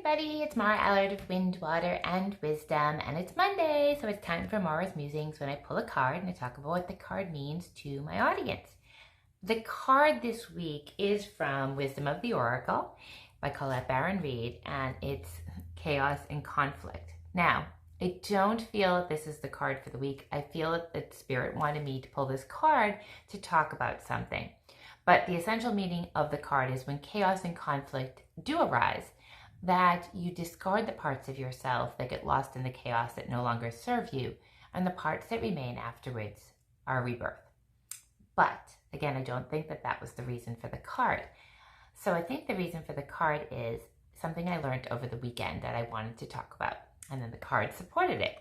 everybody, it's Mara Allard of Wind, Water, and Wisdom, and it's Monday, so it's time for Mara's Musings when I pull a card and I talk about what the card means to my audience. The card this week is from Wisdom of the Oracle by Colette Baron-Reid, and it's Chaos and Conflict. Now, I don't feel that this is the card for the week. I feel that Spirit wanted me to pull this card to talk about something. But the essential meaning of the card is when chaos and conflict do arise, that you discard the parts of yourself that get lost in the chaos that no longer serve you, and the parts that remain afterwards are rebirth. But again, I don't think that that was the reason for the card. So I think the reason for the card is something I learned over the weekend that I wanted to talk about, and then the card supported it.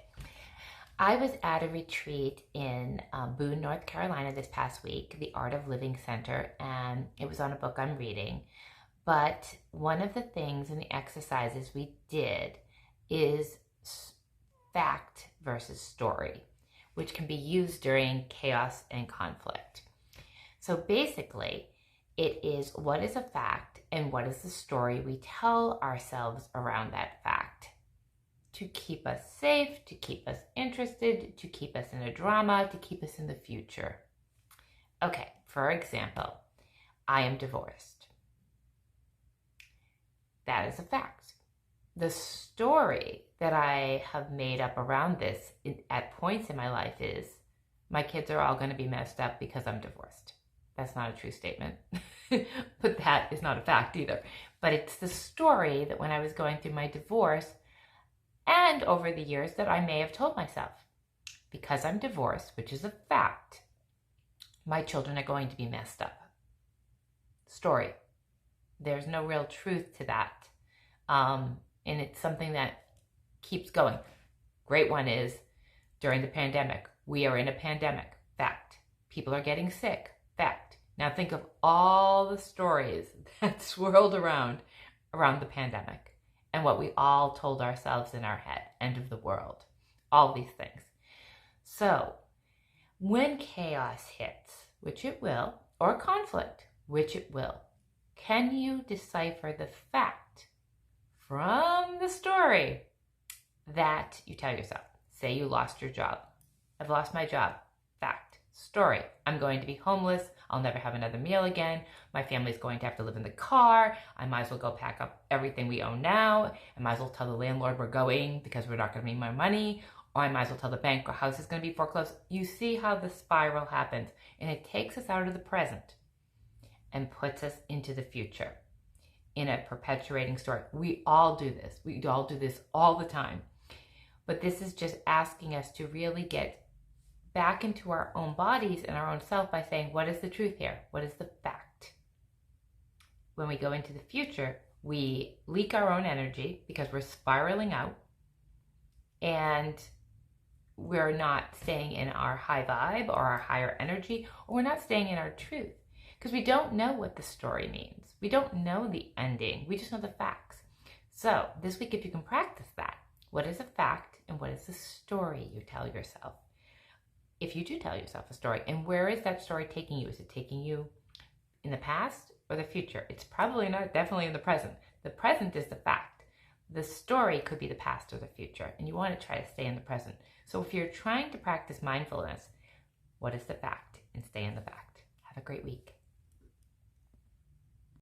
I was at a retreat in Boone, North Carolina this past week, the Art of Living Center, and it was on a book I'm reading. But one of the things in the exercises we did is fact versus story, which can be used during chaos and conflict. So basically, it is what is a fact and what is the story we tell ourselves around that fact to keep us safe, to keep us interested, to keep us in a drama, to keep us in the future. Okay, for example, I am divorced. That is a fact. The story that I have made up around this at points in my life is my kids are all going to be messed up because I'm divorced. That's not a true statement, but that is not a fact either. But it's the story that when I was going through my divorce and over the years that I may have told myself, because I'm divorced, which is a fact, my children are going to be messed up. Story. There's no real truth to that. And it's something that keeps going. Great one is during the pandemic. We are in a pandemic. Fact. People are getting sick. Fact. Now think of all the stories that swirled around the pandemic and what we all told ourselves in our head. End of the world. All these things. So when chaos hits, which it will, or conflict, which it will, can you decipher the fact from the story that you tell yourself? Say you lost your job. I've lost my job. Fact. Story. I'm going to be homeless. I'll never have another meal again. My family's going to have to live in the car. I might as well go pack up everything we own now. I might as well tell the landlord we're going because we're not going to need my money. Or I might as well tell the bank our house is going to be foreclosed. You see how the spiral happens, and it takes us out of the present and puts us into the future in a perpetuating story. We all do this. We all do this all the time. But this is just asking us to really get back into our own bodies and our own self by saying, what is the truth here? What is the fact? When we go into the future, we leak our own energy because we're spiraling out and we're not staying in our high vibe or our higher energy, or we're not staying in our truth. Because we don't know what the story means. We don't know the ending. We just know the facts. So this week, if you can practice that, what is a fact and what is the story you tell yourself? If you do tell yourself a story, and where is that story taking you? Is it taking you in the past or the future? It's probably not, definitely in the present. The present is the fact. The story could be the past or the future, and you want to try to stay in the present. So if you're trying to practice mindfulness, what is the fact? And stay in the fact. Have a great week.